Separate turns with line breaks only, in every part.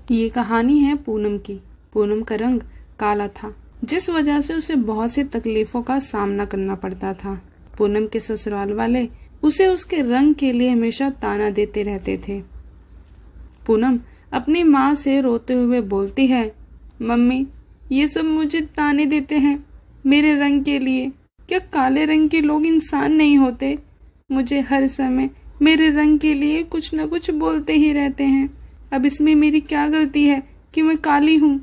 ये कहानी है पूनम की। पूनम का रंग काला था, जिस वजह से उसे बहुत सी तकलीफों का सामना करना पड़ता था। पूनम के ससुराल वाले उसे उसके रंग के लिए हमेशा ताना देते रहते थे। पूनम अपनी माँ से रोते हुए बोलती है, मम्मी, ये सब मुझे ताने देते हैं मेरे रंग के लिए। क्या काले रंग के लोग इंसान नहीं होते? मुझे हर समय मेरे रंग के लिए कुछ न कुछ बोलते ही रहते हैं। अब इसमें मेरी क्या गलती है कि मैं काली हूँ?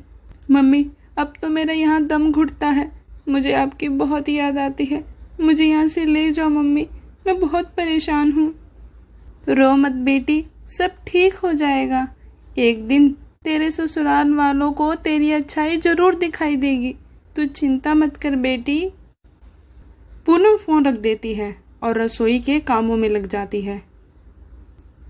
मम्मी, अब तो मेरा यहाँ दम घुटता है। मुझे आपकी बहुत याद आती है। मुझे यहाँ से ले जाओ मम्मी, मैं बहुत परेशान हूँ। रो मत बेटी, सब ठीक हो जाएगा। एक दिन तेरे ससुराल वालों को तेरी अच्छाई जरूर दिखाई देगी। तू चिंता मत कर बेटी। पूनम फोन रख देती है और रसोई के कामों में लग जाती है।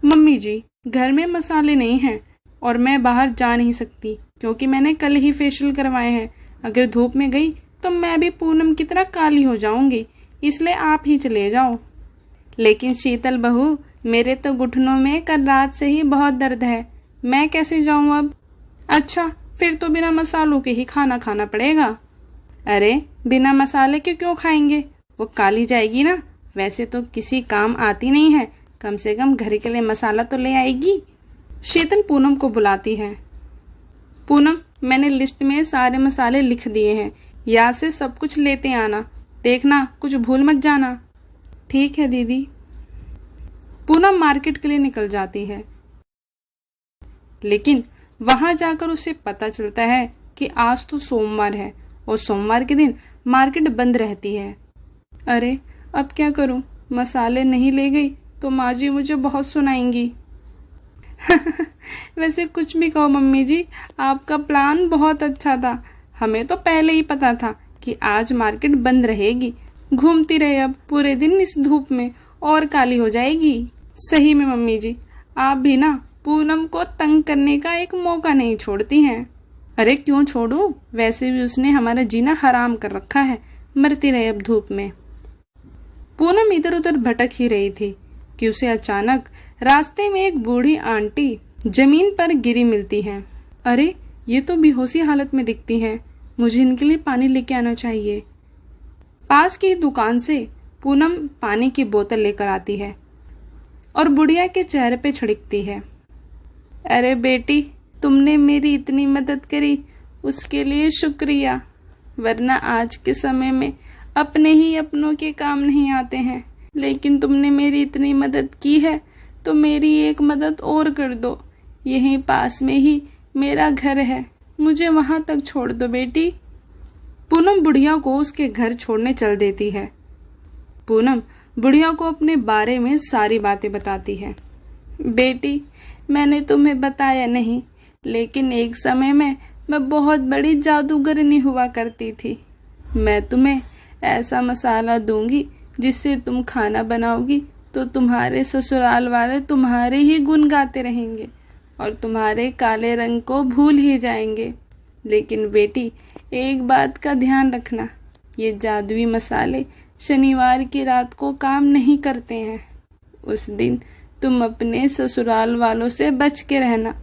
मम्मी जी, घर में मसाले नहीं हैं और मैं बाहर जा नहीं सकती क्योंकि मैंने कल ही फेशियल करवाए हैं। अगर धूप में गई तो मैं भी पूनम की तरह काली हो जाऊंगी, इसलिए आप ही चले जाओ। लेकिन शीतल बहू, मेरे तो घुटनों में कल रात से ही बहुत दर्द है, मैं कैसे जाऊं अब? अच्छा, फिर तो बिना मसालों के ही खाना खाना पड़ेगा। अरे, बिना मसाले के क्यों खाएंगे? वो काली जाएगी ना। वैसे तो किसी काम आती नहीं है, कम से कम घर के लिए मसाला तो ले आएगी। शीतल पूनम को बुलाती है। पूनम, मैंने लिस्ट में सारे मसाले लिख दिए हैं, याद से सब कुछ लेते आना, देखना कुछ भूल मत जाना। ठीक है दीदी। पूनम मार्केट के लिए निकल जाती है, लेकिन वहां जाकर उसे पता चलता है कि आज तो सोमवार है और सोमवार के दिन मार्केट बंद रहती है। अरे, अब क्या करूं? मसाले नहीं ले गई तो माँ जी मुझे बहुत सुनाएंगी। वैसे कुछ भी कहो मम्मी जी, आपका प्लान बहुत अच्छा था। हमें तो पहले ही पता था कि आज मार्केट बंद रहेगी। घूमती रहे अब पूरे दिन इस धूप में और काली हो जाएगी। सही में मम्मी जी, आप भी ना पूनम को तंग करने का एक मौका नहीं छोड़ती हैं। अरे क्यों छोड़ूं? वैसे भी उसने हमारा जीना हराम कर रखा है। मरती रहे अब धूप में। पूनम इधर उधर भटक ही रही थी कि उसे अचानक रास्ते में एक बूढ़ी आंटी जमीन पर गिरी मिलती हैं। अरे, ये तो बेहोशी हालत में दिखती हैं। मुझे इनके लिए पानी लेके आना चाहिए। पास की दुकान से पूनम पानी की बोतल लेकर आती है और बुढ़िया के चेहरे पे छिड़कती है। अरे बेटी, तुमने मेरी इतनी मदद करी, उसके लिए शुक्रिया। वरना आज के समय में अपने ही अपनों के काम नहीं आते हैं। लेकिन तुमने मेरी इतनी मदद की है तो मेरी एक मदद और कर दो। यहीं पास में ही मेरा घर है, मुझे वहां तक छोड़ दो बेटी। पूनम बुढ़िया को उसके घर छोड़ने चल देती है। पूनम बुढ़िया को अपने बारे में सारी बातें बताती है। बेटी, मैंने तुम्हें बताया नहीं, लेकिन एक समय में मैं बहुत बड़ी जादूगरनी हुआ करती थी। मैं तुम्हें ऐसा मसाला दूंगी जिससे तुम खाना बनाओगी तो तुम्हारे ससुराल वाले तुम्हारे ही गुण गाते रहेंगे और तुम्हारे काले रंग को भूल ही जाएंगे। लेकिन बेटी, एक बात का ध्यान रखना, ये जादुई मसाले शनिवार की रात को काम नहीं करते हैं। उस दिन तुम अपने ससुराल वालों से बच के रहना,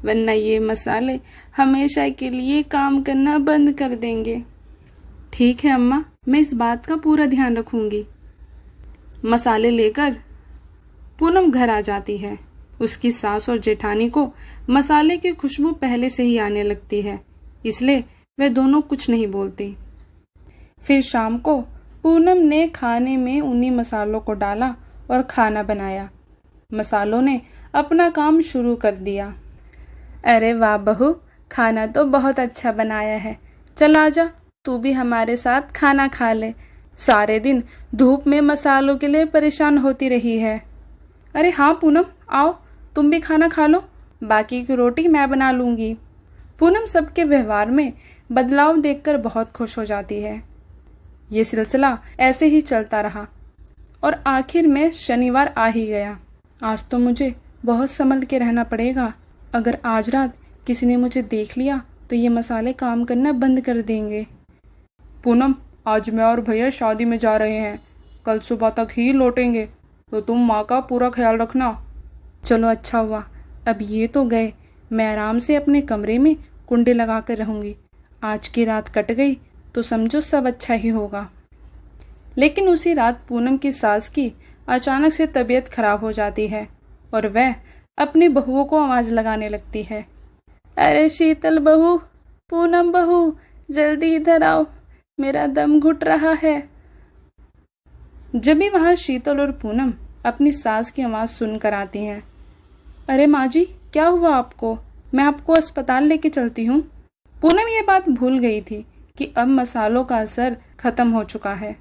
वरना ये मसाले हमेशा के लिए काम करना बंद कर देंगे। ठीक है अम्मा, मैं इस बात का पूरा ध्यान रखूंगी। मसाले लेकर पूनम घर आ जाती है। उसकी सास और जेठानी को मसाले की खुशबू पहले से ही आने लगती है, इसलिए वे दोनों कुछ नहीं बोलती। फिर शाम को पूनम ने खाने में उन्हीं मसालों को डाला और खाना बनाया। मसालों ने अपना काम शुरू कर दिया। अरे वाह बहू, खाना तो बहुत अच्छा बनाया है। चल आजा, तू भी हमारे साथ खाना खा ले। सारे दिन धूप में मसालों के लिए परेशान होती रही है। अरे हाँ पूनम, आओ तुम भी खाना खा लो, बाकी की रोटी मैं बना लूंगी। पूनम सबके व्यवहार में बदलाव देखकर बहुत खुश हो जाती है। ये सिलसिला ऐसे ही चलता रहा और आखिर में शनिवार आ ही गया। आज तो मुझे बहुत संभल के रहना पड़ेगा। अगर आज रात किसी ने मुझे देख लिया तो ये मसाले काम करना बंद कर देंगे। पूनम, आज मैं और भैया शादी में जा रहे हैं, कल सुबह तक ही लौटेंगे, तो तुम माँ का पूरा ख्याल रखना। चलो अच्छा हुआ, अब ये तो गए, मैं आराम से अपने कमरे में कुंडी लगा कर रहूंगी। आज की रात कट गई तो समझो सब अच्छा ही होगा। लेकिन उसी रात पूनम की सास की अचानक से तबीयत खराब हो जाती है और वह अपनी बहुओं को आवाज लगाने लगती है। अरे शीतल बहू, पूनम बहू, जल्दी इधर आओ, मेरा दम घुट रहा है। जब भी वहां शीतल और पूनम अपनी सास की आवाज सुनकर आती हैं। अरे माँ जी, क्या हुआ आपको? मैं आपको अस्पताल लेके चलती हूँ। पूनम ये बात भूल गई थी कि अब मसालों का असर खत्म हो चुका है।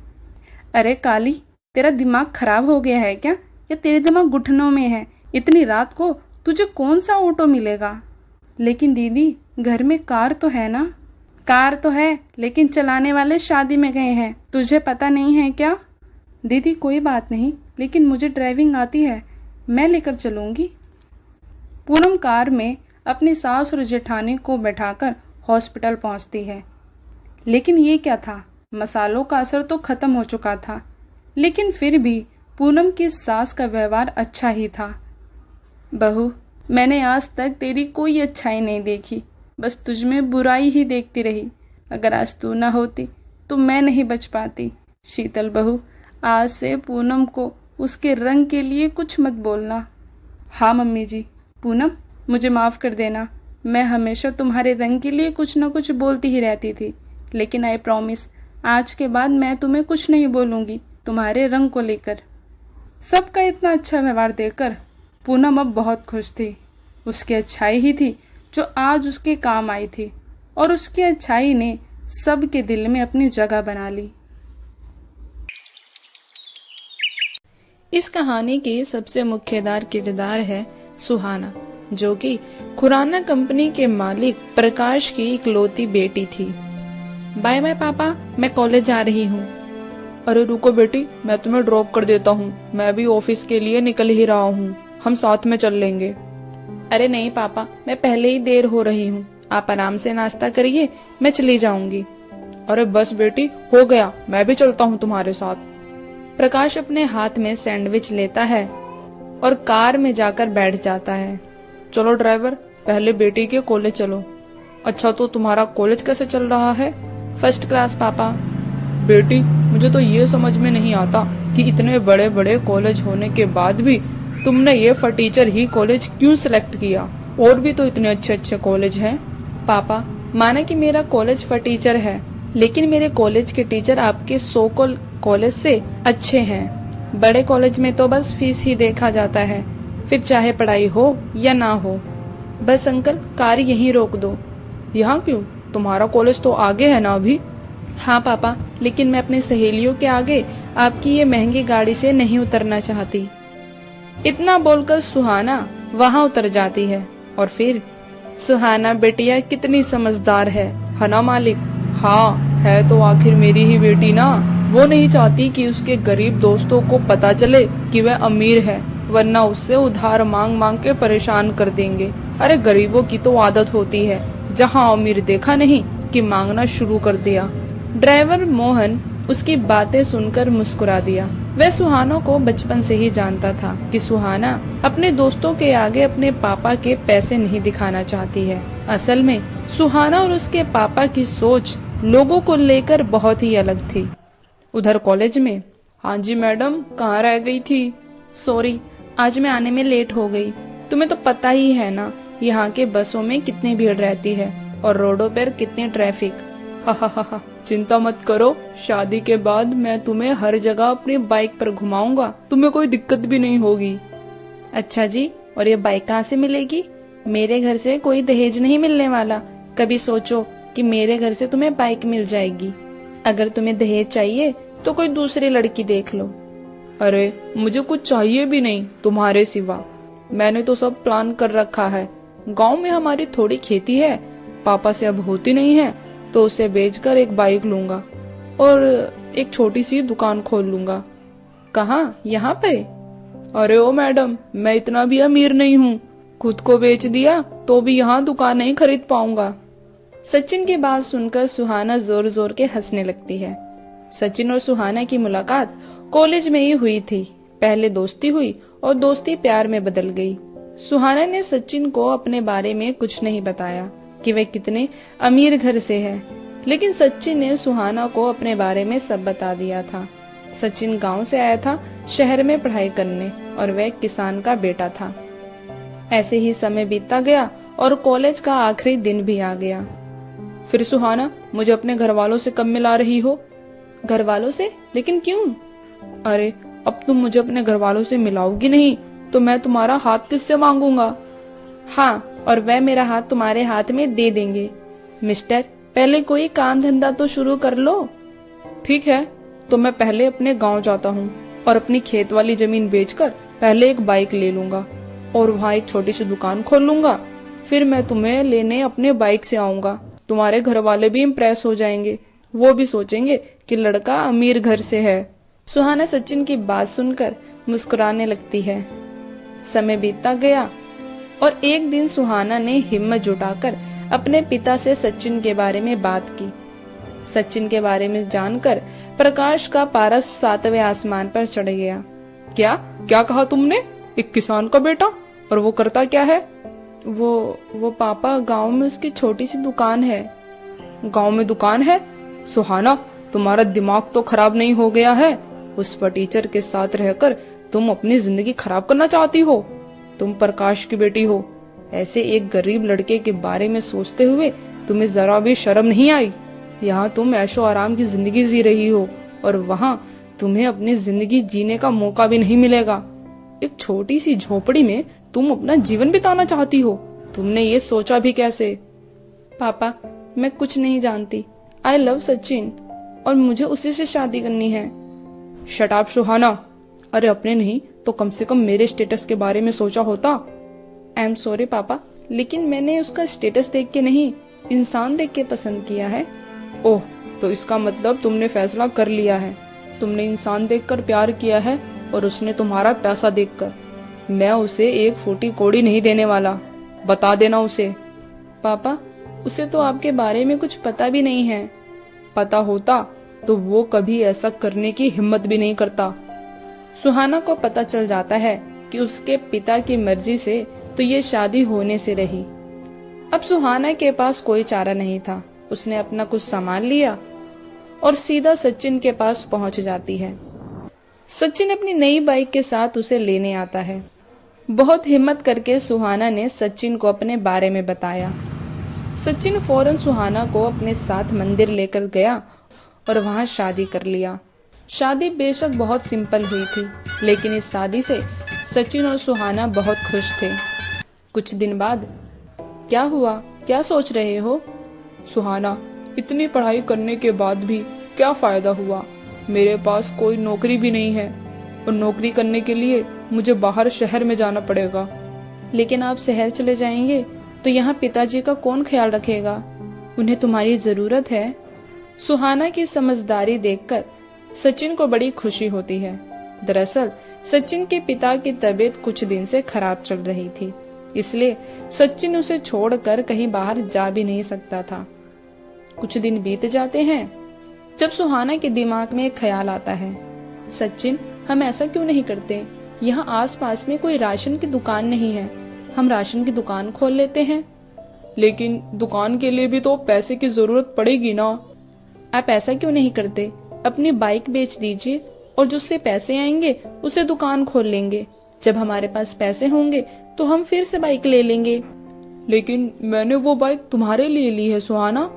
अरे काली, तेरा दिमाग खराब हो गया है क्या, या तेरे दिमाग घुटनों में है? इतनी रात को तुझे कौन सा ऑटो मिलेगा? लेकिन दीदी, घर में कार तो है ना? कार तो है, लेकिन चलाने वाले शादी में गए हैं, तुझे पता नहीं है क्या? दीदी कोई बात नहीं, लेकिन मुझे ड्राइविंग आती है, मैं लेकर चलूंगी। पूनम कार में अपनी सास और जेठानी को बैठाकर हॉस्पिटल पहुंचती है। लेकिन ये क्या था, मसालों का असर तो खत्म हो चुका था, लेकिन फिर भी पूनम की सास का व्यवहार अच्छा ही था। बहू, मैंने आज तक तेरी कोई अच्छाई नहीं देखी, बस तुझमें बुराई ही देखती रही। अगर आज तू ना होती तो मैं नहीं बच पाती। शीतल बहू, आज से पूनम को उसके रंग के लिए कुछ मत बोलना। हाँ मम्मी जी। पूनम, मुझे माफ कर देना, मैं हमेशा तुम्हारे रंग के लिए कुछ ना कुछ बोलती ही रहती थी, लेकिन आई प्रॉमिस, आज के बाद मैं तुम्हें कुछ नहीं बोलूंगी तुम्हारे रंग को लेकर। सबका इतना अच्छा व्यवहार देकर पूनम अब बहुत खुश थी। उसकी अच्छाई ही थी जो आज उसके काम आई थी, और उसकी अच्छाई ने सबके दिल में अपनी जगह बना ली। इस कहानी के सबसे मुख्यधार किरदार है सुहाना, जो कि खुराना कंपनी के मालिक प्रकाश की इकलौती बेटी थी। बाय बाय पापा, मैं कॉलेज जा रही हूँ।
अरे रुको बेटी, मैं तुम्हें ड्रॉप कर देता हूँ, मैं भी ऑफिस के लिए निकल ही रहा हूँ, हम साथ में चल लेंगे।
अरे नहीं पापा, मैं पहले ही देर हो रही हूँ, आप आराम से नाश्ता करिए, मैं चली जाऊंगी।
अरे बस बेटी, हो गया, मैं भी चलता हूँ तुम्हारे साथ।
प्रकाश अपने हाथ में सैंडविच लेता है और कार में जाकर बैठ जाता है।
चलो ड्राइवर, पहले बेटी के कॉलेज चलो। अच्छा, तो तुम्हारा कॉलेज कैसे चल रहा है?
फर्स्ट क्लास पापा।
बेटी, मुझे तो ये समझ में नहीं आता कि इतने बड़े बड़े कॉलेज होने के बाद भी तुमने ये फटीचर ही कॉलेज क्यों सिलेक्ट किया? और भी तो इतने अच्छे अच्छे कॉलेज हैं।
पापा, माना कि मेरा कॉलेज फटीचर है, लेकिन मेरे कॉलेज के टीचर आपके सो कॉलेज से अच्छे हैं। बड़े कॉलेज में तो बस फीस ही देखा जाता है, फिर चाहे पढ़ाई हो या ना हो। बस अंकल, कार यहीं रोक दो।
यहाँ क्यों? तुम्हारा कॉलेज तो आगे है ना अभी?
हाँ पापा, लेकिन मैं अपनी सहेलियों के आगे आपकी ये महंगी गाड़ी से नहीं उतरना चाहती। इतना बोलकर सुहाना वहाँ उतर जाती है और फिर सुहाना बेटिया कितनी समझदार है ना मालिक?
हाँ, है तो आखिर मेरी ही बेटी ना। वो नहीं चाहती कि उसके गरीब दोस्तों को पता चले कि वह अमीर है, वरना उससे उधार मांग मांग के परेशान कर देंगे। अरे गरीबों की तो आदत होती है, जहाँ अमीर देखा नहीं कि मांगना शुरू कर दिया।
ड्राइवर मोहन उसकी बातें सुनकर मुस्कुरा दिया। वह सुहाना को बचपन से ही जानता था कि सुहाना अपने दोस्तों के आगे अपने पापा के पैसे नहीं दिखाना चाहती है। असल में सुहाना और उसके पापा की सोच लोगों को लेकर बहुत ही अलग थी। उधर कॉलेज में,
हाँ जी मैडम, कहाँ रह गई थी?
सॉरी, आज मैं आने में लेट हो गई। तुम्हें तो पता ही है ना, यहाँ के बसों में कितनी भीड़ रहती है और रोडों पर कितनी ट्रैफिक।
हा, चिंता मत करो, शादी के बाद मैं तुम्हें हर जगह अपनी बाइक पर घुमाऊंगा, तुम्हें कोई दिक्कत भी नहीं होगी।
अच्छा जी, और ये बाइक कहाँ से मिलेगी? मेरे घर से कोई दहेज नहीं मिलने वाला। कभी सोचो कि मेरे घर से तुम्हें बाइक मिल जाएगी। अगर तुम्हें दहेज चाहिए तो कोई दूसरी लड़की देख लो।
अरे मुझे कुछ चाहिए भी नहीं तुम्हारे सिवा, मैंने तो सब प्लान कर रखा है। गांव में हमारी थोड़ी खेती है, पापा से अब होती नहीं है, तो उसे बेचकर एक बाइक लूंगा और एक छोटी सी दुकान खोल लूंगा।
कहाँ? यहाँ पे?
अरे ओ मैडम, मैं इतना भी अमीर नहीं हूँ, खुद को बेच दिया तो भी यहाँ दुकान नहीं खरीद पाऊंगा।
सचिन की बात सुनकर सुहाना जोर जोर के हंसने लगती है। सचिन और सुहाना की मुलाकात कॉलेज में ही हुई थी। पहले दोस्ती हुई और दोस्ती प्यार में बदल गई।
सुहाना ने सचिन को अपने बारे में कुछ नहीं बताया कि वह कितने अमीर घर से है, लेकिन सचिन ने सुहाना को अपने बारे में सब बता दिया था। सचिन गांव से आया था शहर में पढ़ाई करने और वह किसान का बेटा था। ऐसे ही समय बीतता गया और कॉलेज का आखिरी दिन भी आ गया। फिर सुहाना, मुझे अपने घर वालों से कब मिला रही हो? घर वालों से? लेकिन क्यों? अरे अब तुम मुझे अपने घर वालों से मिलाओगी नहीं तो मैं तुम्हारा हाथ किससे मांगूंगा? हाँ, और वह मेरा हाथ तुम्हारे हाथ में दे देंगे। मिस्टर, पहले कोई काम धंधा तो शुरू कर लो। ठीक है, तो मैं पहले अपने गांव जाता हूँ और अपनी खेत वाली जमीन बेचकर पहले एक बाइक ले लूंगा और वहाँ एक छोटी सी दुकान खोल लूंगा। फिर मैं तुम्हें लेने अपने बाइक से आऊंगा। तुम्हारे घर वाले भी इम्प्रेस हो जाएंगे, वो भी सोचेंगे कि लड़का अमीर घर से है। सुहाना सचिन की बात सुनकर मुस्कुराने लगती है। समय बीतता गया और एक दिन सुहाना ने हिम्मत जुटाकर अपने पिता से सचिन के बारे में बात की। सचिन के बारे में जानकर प्रकाश का पारस 7वें आसमान पर चढ़ गया। क्या कहा तुमने? एक किसान का बेटा? और वो करता क्या है? वो पापा, गांव में उसकी छोटी सी दुकान है। गांव में दुकान है? सुहाना, तुम्हारा दिमाग तो खराब नहीं हो गया है? उस फटीचर के साथ रहकर तुम अपनी जिंदगी खराब करना चाहती हो? तुम प्रकाश की बेटी हो। ऐसे एक गरीब लड़के के बारे में सोचते हुए तुम्हें जरा भी शर्म नहीं आई? यहाँ तुम ऐशो आराम की जिंदगी जी रही हो और वहाँ तुम्हें अपनी जिंदगी जीने का मौका भी नहीं मिलेगा। एक छोटी सी झोपड़ी में तुम अपना जीवन बिताना चाहती हो। तुमने ये सोचा भी कैसे? पापा, मैं कुछ नहीं जानती। आई लव सचिन और मुझे उसी से शादी करनी है। शट अप सुहाना। अरे अपने नहीं तो कम से कम मेरे स्टेटस के बारे में सोचा होता। आई एम सॉरी पापा, लेकिन मैंने उसका स्टेटस देख के नहीं, इंसान देख के पसंद किया है। ओह, तो इसका मतलब तुमने फैसला कर लिया है। तुमने इंसान देखकर प्यार किया है और उसने तुम्हारा पैसा देखकर। मैं उसे एक फूटी कौड़ी नहीं देने वाला, बता देना उसे। पापा, उसे तो आपके बारे में कुछ पता भी नहीं है। पता होता तो वो कभी ऐसा करने की हिम्मत भी नहीं करता। सुहाना को पता चल जाता है कि उसके पिता की मर्जी से तो ये शादी होने से रही। अब सुहाना के पास कोई चारा नहीं था। उसने अपना कुछ सामान लिया और सीधा सचिन के पास पहुंच जाती है। सचिन अपनी नई बाइक के साथ उसे लेने आता है। बहुत हिम्मत करके सुहाना ने सचिन को अपने बारे में बताया। सचिन फौरन सुहाना को अपने साथ मंदिर लेकर गया और वहां शादी कर लिया। शादी बेशक बहुत सिंपल हुई थी, लेकिन इस शादी से सचिन और सुहाना बहुत खुश थे। कुछ दिन बाद, क्या हुआ? क्या सोच रहे हो? सुहाना, इतनी पढ़ाई करने के बाद भी क्या फायदा हुआ? मेरे पास कोई नौकरी भी नहीं है और नौकरी करने के लिए मुझे बाहर शहर में जाना पड़ेगा। लेकिन आप शहर चले जाएंगे तो यहाँ पिताजी का कौन ख्याल रखेगा? उन्हें तुम्हारी जरूरत है। सुहाना की समझदारी देखकर सचिन को बड़ी खुशी होती है। दरअसल सचिन के पिता की तबीयत कुछ दिन से खराब चल रही थी, इसलिए सचिन उसे छोड़कर कहीं बाहर जा भी नहीं सकता था। कुछ दिन बीत जाते हैं जब सुहाना के दिमाग में एक ख्याल आता है, सचिन, हम ऐसा क्यों नहीं करते? यहाँ आसपास में कोई राशन की दुकान नहीं है, हम राशन की दुकान खोल लेते हैं। लेकिन दुकान के लिए भी तो पैसे की जरूरत पड़ेगी ना। आप ऐसा क्यों नहीं करते? अपनी बाइक बेच दीजिए और जिससे पैसे आएंगे उसे दुकान खोल लेंगे। जब हमारे पास पैसे होंगे तो हम फिर से बाइक ले लेंगे। लेकिन मैंने वो बाइक तुम्हारे लिए ली है सुहाना।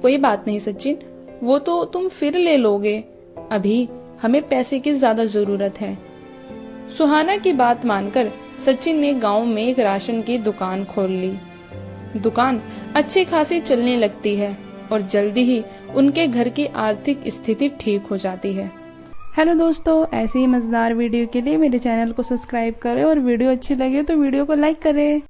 कोई बात नहीं सचिन, वो तो तुम फिर ले लोगे। अभी हमें पैसे की ज्यादा जरूरत है। सुहाना की बात मानकर सचिन ने गांव में एक राशन की दुकान खोल ली। दुकान अच्छी खासी चलने लगती है और जल्दी ही उनके घर की आर्थिक स्थिति ठीक हो जाती है। हेलो दोस्तों, ऐसे ही मजेदार वीडियो के लिए मेरे चैनल को सब्सक्राइब करें और वीडियो अच्छी लगे तो वीडियो को लाइक करें।